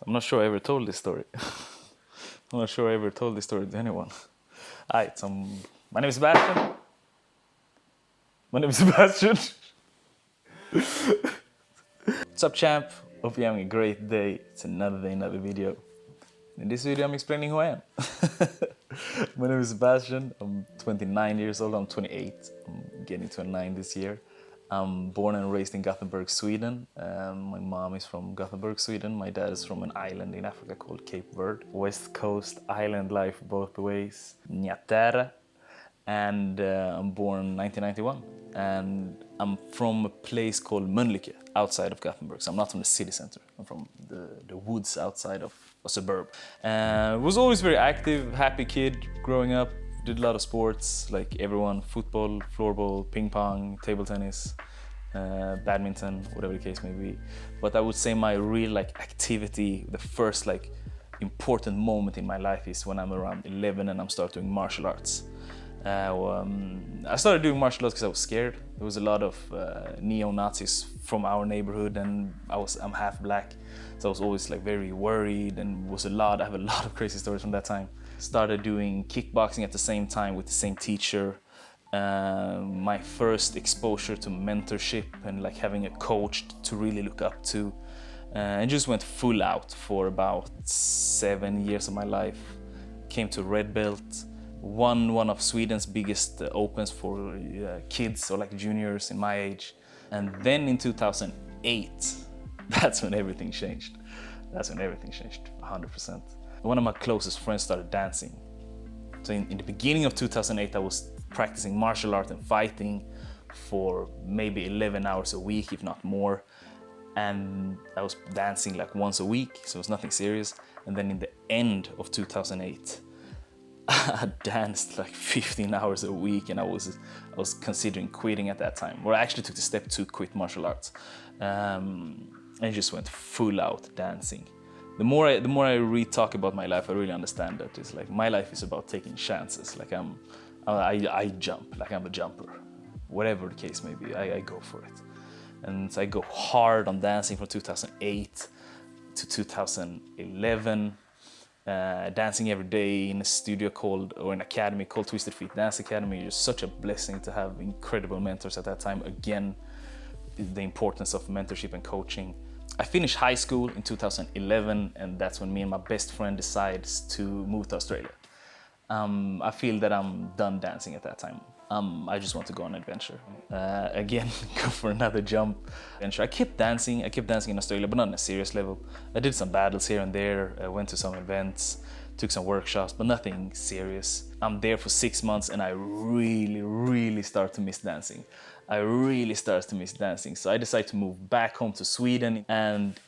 I'm not sure I ever told this story. I'm not sure I ever told this story to anyone. Alright, so my name is Sebastian. My name is Sebastian. What's up, champ? Hope you're having a great day. It's another day, another video. In this video, I'm explaining who I am. My name is Sebastian. I'm 29 years old. I'm 28. I'm getting 29 this year. I'm born and raised in Gothenburg, Sweden. My mom is from Gothenburg, Sweden. My dad is from an island in Africa called Cape Verde. West Coast island life both ways. Nyatera. And I'm born 1991. And I'm from a place called Mölnlycke, outside of Gothenburg. So I'm not from the city center. I'm from the woods outside of a suburb. Was always very active, happy kid growing up. Did a lot of sports, like everyone: football, floorball, ping pong, table tennis, badminton, whatever the case may be. But I would say my real activity, the first important moment in my life is when I'm around 11 and I'm starting doing martial arts. I started doing martial arts because I was scared. There was a lot of neo-Nazis from our neighborhood, and I'm half black, so I was always very worried, and I have a lot of crazy stories from that time. Started doing kickboxing at the same time with the same teacher. My first exposure to mentorship and having a coach to really look up to, and just went full out for about 7 years of my life. Came to red belt. Won one of Sweden's biggest opens for kids or juniors in my age. And then in 2008, that's when everything changed. That's when everything changed, 100%. One of my closest friends started dancing. So in the beginning of 2008, I was practicing martial art and fighting for maybe 11 hours a week, if not more. And I was dancing once a week, so it was nothing serious. And then in the end of 2008, I danced 15 hours a week, and I was considering quitting at that time. Or I actually took the step to quit martial arts, and I just went full out dancing. The more I re-talk about my life, I really understand that it's my life is about taking chances. I jump, I'm a jumper. Whatever the case may be, I go for it. And so I go hard on dancing from 2008 to 2011. Dancing every day in a studio an academy called Twisted Feet Dance Academy. It was such a blessing to have incredible mentors at that time. Again, the importance of mentorship and coaching. I finished high school in 2011, and that's when me and my best friend decides to move to Australia. I feel that I'm done dancing at that time. I just want to go on an adventure. Again, go for another jump. I kept dancing in Australia, but not on a serious level. I did some battles here and there, I went to some events, took some workshops, but nothing serious. I'm there for 6 months, and I really start to miss dancing. So I decided to move back home to Sweden and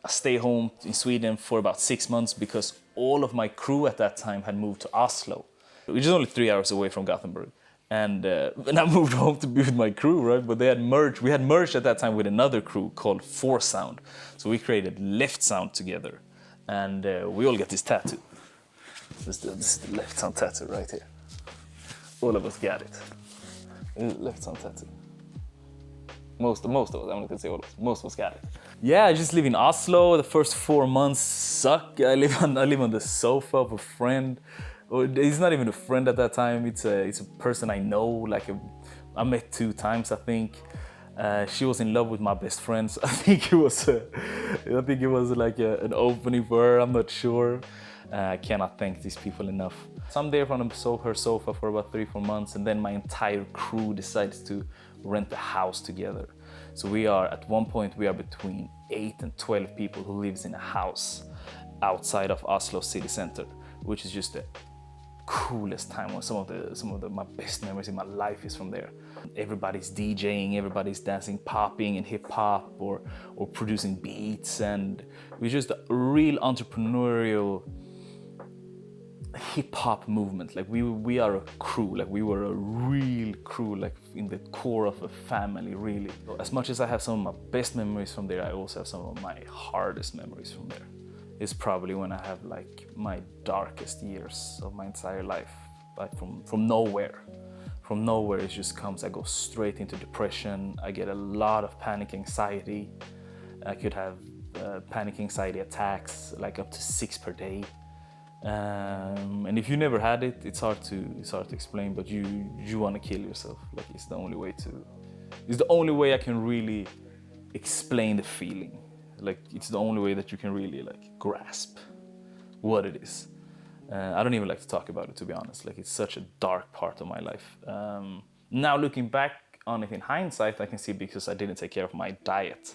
stay home in Sweden for about 6 months because all of my crew at that time had moved to Oslo, which is only 3 hours away from Gothenburg. And I moved home to be with my crew, right? But they had merged. We had merged at that time with another crew called Four Sound. So we created Left Sound together, and we all get this tattoo. This is the Left Sound tattoo right here. All of us got it. Left Sound tattoo. Most of us, I'm not gonna say all of us, most of us got it. Yeah, I just live in Oslo. The first 4 months suck. I live on the sofa of a friend. He's not even a friend at that time. It's a person I know. I met 2 times, I think. She was in love with my best friend. So I think it was an opening for her. I'm not sure. I cannot thank these people enough. So I'm there on her sofa for about 3-4 months, and then my entire crew decides to rent a house together. So at one point we are between 8 and 12 people who lives in a house outside of Oslo city center, which is just the coolest time. Some of my best memories in my life is from there. Everybody's DJing, everybody's dancing, popping and hip hop or producing beats, and we're just a real entrepreneurial hip hop movement. We are a crew. We were a real crew, in the core of a family, really. As much as I have some of my best memories from there, I also have some of my hardest memories from there. It's probably when I have my darkest years of my entire life. From nowhere. From nowhere it just comes. I go straight into depression. I get a lot of panic anxiety. I could have panic anxiety attacks, like up to 6 per day. And if you never had it, it's hard to explain, but you want to kill yourself. Like it's the only way I can really explain the feeling. Like it's the only way that you can really like grasp what it is. I don't even like to talk about it, to be honest. Like it's such a dark part of my life. Now looking back on it in hindsight, I can see because I didn't take care of my diet.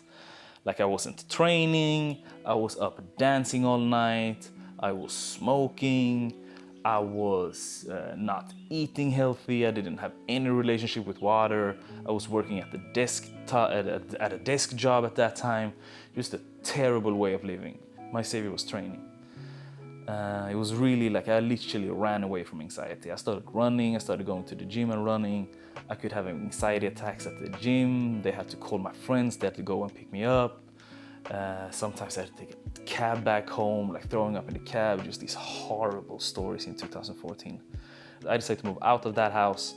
Like I wasn't training, I was up dancing all night, I was smoking, I was not eating healthy, I didn't have any relationship with water, I was working at the desk at a desk job at that time. Just a terrible way of living. My savior was training. It was really like I literally ran away from anxiety. I started running, I started going to the gym and running. I could have anxiety attacks at the gym. They had to call my friends, they had to go and pick me up. Sometimes I had to take a cab back home, like throwing up in the cab, just these horrible stories in 2014. I decided to move out of that house,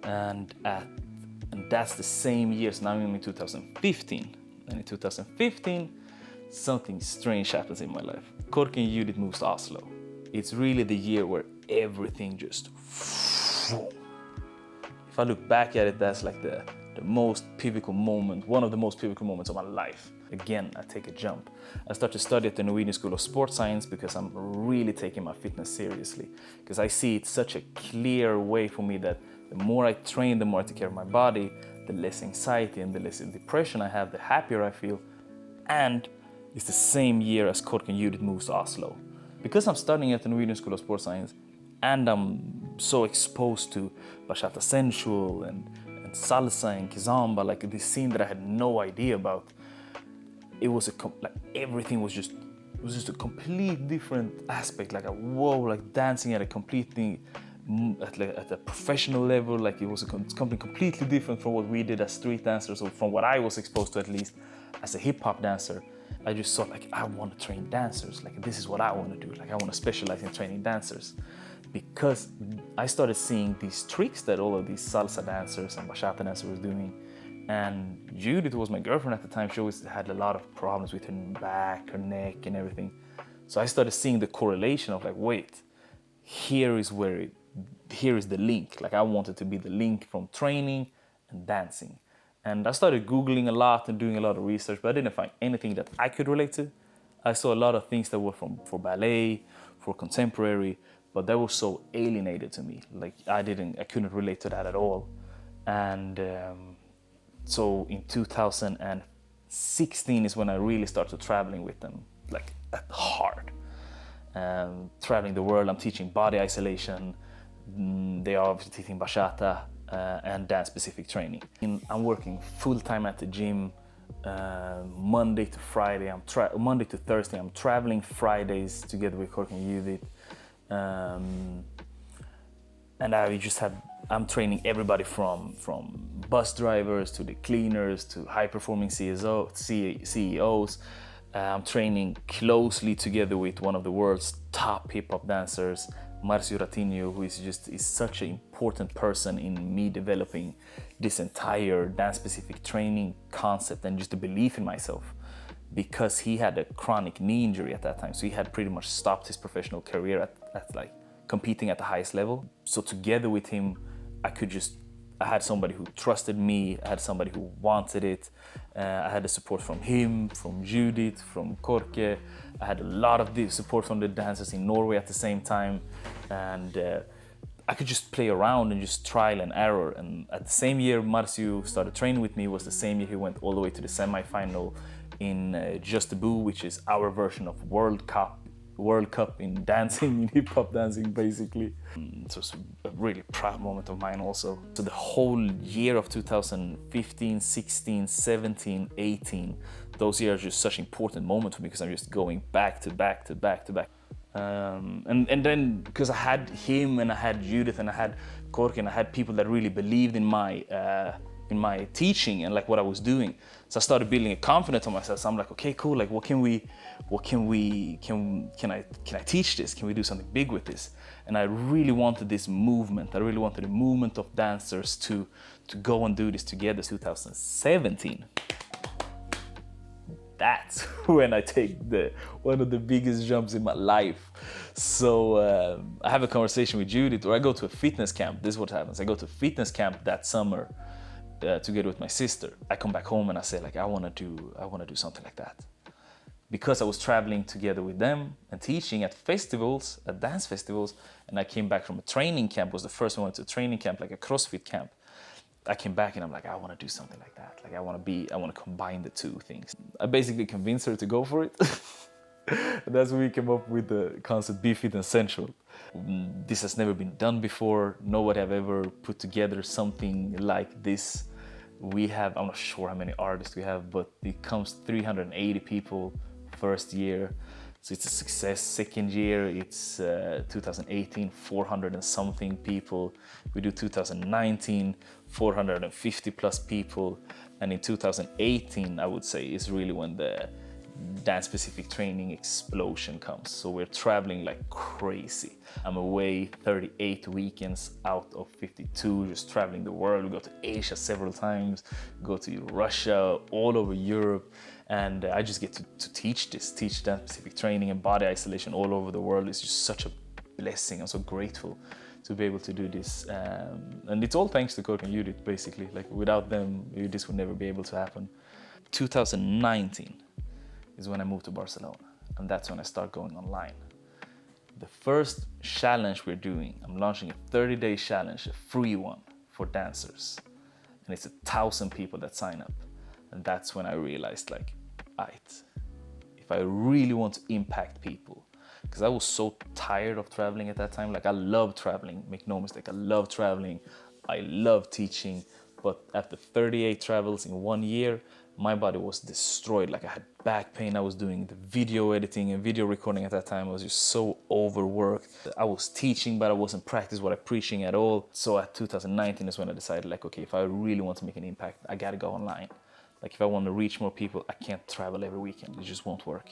and that's the same year, so now I'm in 2015. And in 2015, something strange happens in my life. Korki and Judith moves to Oslo. It's really the year where everything just... If I look back at it, that's like the most pivotal moment, one of the most pivotal moments of my life. Again, I take a jump. I start to study at the Norwegian School of Sports Science because I'm really taking my fitness seriously. Because I see it's such a clear way for me that the more I train, the more I take care of my body, the less anxiety and the less depression I have, the happier I feel. And it's the same year as Korki and Judith moves to Oslo. Because I'm studying at the Norwegian School of Sports Science and I'm so exposed to bachata sensual and salsa and kizomba, like this scene that I had no idea about, it was like everything was just a complete different aspect. Like like dancing at a completely at a professional level. Like it was something completely different from what we did as street dancers, or from what I was exposed to at least as a hip hop dancer. I just thought like I want to train dancers. Like this is what I want to do. Like I want to specialize in training dancers, because I started seeing these tricks that all of these salsa dancers and bachata dancers were doing. And Judith was my girlfriend at the time. She always had a lot of problems with her back, her neck and everything. So I started seeing the correlation of like, wait, here is the link. Like I wanted to be the link from training and dancing. And I started Googling a lot and doing a lot of research, but I didn't find anything that I could relate to. I saw a lot of things that were for ballet, for contemporary, but that was so alienated to me. Like I couldn't relate to that at all. And so in 2016 is when I really started traveling with them, like hard. Traveling the world, I'm teaching body isolation. They are obviously teaching bachata and dance-specific training. I'm working full-time at the gym, Monday to Friday. Monday to Thursday. I'm traveling Fridays together with Korki and Judith. And I'm training everybody from bus drivers to the cleaners to high-performing CEOs. I'm training closely together with one of the world's top hip-hop dancers, Marcio Ratinho, who is such an important person in me developing this entire dance-specific training concept and just a belief in myself, because he had a chronic knee injury at that time. So he had pretty much stopped his professional career at like competing at the highest level. So together with him, I had somebody who trusted me, I had somebody who wanted it. I had the support from him, from Judith, from Korki. I had a lot of the support from the dancers in Norway at the same time. And I could just play around and just trial and error. And at the same year Marcio started training with me was the same year he went all the way to the semi-final in Just a Boo, which is our version of World Cup in dancing, in hip-hop dancing, basically. So it's a really proud moment of mine also. So the whole year of 2015, 16, 17, 18, those years are just such important moments for me because I'm just going back to back to back to back. And then because I had him and I had Judith and I had Korki and I had people that really believed in my teaching and like what I was doing. So I started building a confidence on myself. So I'm like, okay, cool. Like, can I teach this? Can we do something big with this? And I really wanted this movement. I really wanted a movement of dancers to go and do this together. 2017. that's when I take one of the biggest jumps in my life. So I have a conversation with Judith, or I go to a fitness camp. This is what happens. I go to a fitness camp that summer together with my sister. I come back home and I say like, I want to do something like that. Because I was traveling together with them and teaching at festivals, at dance festivals, and I came back from a training camp. Was the first one I went to a training camp, like a CrossFit camp. I came back and I'm like, I want to do something like that. Like I want to combine the two things. I basically convinced her to go for it. That's when we came up with the concept Be Fit and Sensual. This has never been done before. Nobody have ever put together something like this. We have, I'm not sure how many artists we have, but it comes 380 people first year. So it's a success. Second year, it's 2018, 400 and something people. We do 2019, 450 plus people. And in 2018, I would say, is really when the dance-specific training explosion comes. So we're traveling like crazy. I'm away 38 weekends out of 52, just traveling the world. We go to Asia several times, go to Russia, all over Europe. And I just get to teach dance-specific training and body isolation all over the world. It's just such a blessing. I'm so grateful to be able to do this. And it's all thanks to Kirk and Judith, basically. Like without them, this would never be able to happen. 2019 is when I moved to Barcelona. And that's when I start going online. The first challenge we're doing, I'm launching a 30-day challenge, a free one for dancers. And it's 1,000 people that sign up. And that's when I realized like, if I really want to impact people, because I was so tired of traveling at that time. Like I love traveling, make no mistake, I love traveling. I love teaching, but after 38 travels in 1 year, my body was destroyed. Like I had back pain. I was doing the video editing and video recording at that time. I was just so overworked. I was teaching, but I wasn't practicing what I'm preaching at all. So at 2019 is when I decided like, okay, if I really want to make an impact, I gotta go online. Like if I want to reach more people, I can't travel every weekend. It just won't work.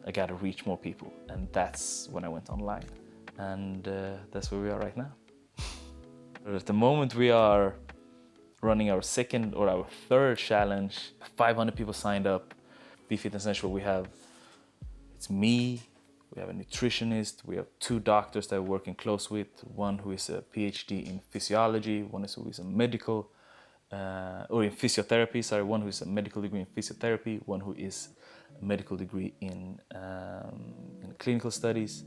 I gotta reach more people. And that's when I went online. And that's where we are right now. At the moment we are running our second or our third challenge. 500 people signed up. Be Fit and Sensual, it's me, we have a nutritionist, we have 2 doctors that we're working close with. One who is a PhD in physiology, one who is a medical or in physiotherapy, sorry, one who is a medical degree in physiotherapy, one who is a medical degree in clinical studies,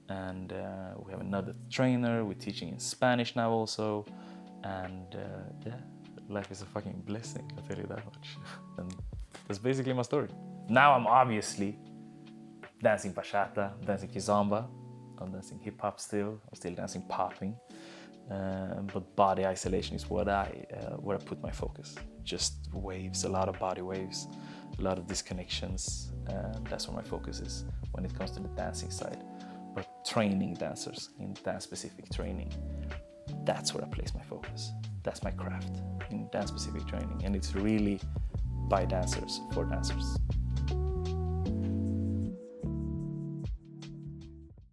and we have another trainer. We're teaching in Spanish now also, and yeah, life is a fucking blessing, I'll tell you that much. And that's basically my story. Now I'm obviously dancing bachata, dancing kizomba, I'm dancing hip hop still, I'm still dancing popping. But body isolation is where I put my focus. Just waves, a lot of body waves, a lot of disconnections, and that's where my focus is when it comes to the dancing side. But training dancers in dance-specific training, that's where I place my focus. That's my craft, in dance-specific training, and it's really by dancers for dancers.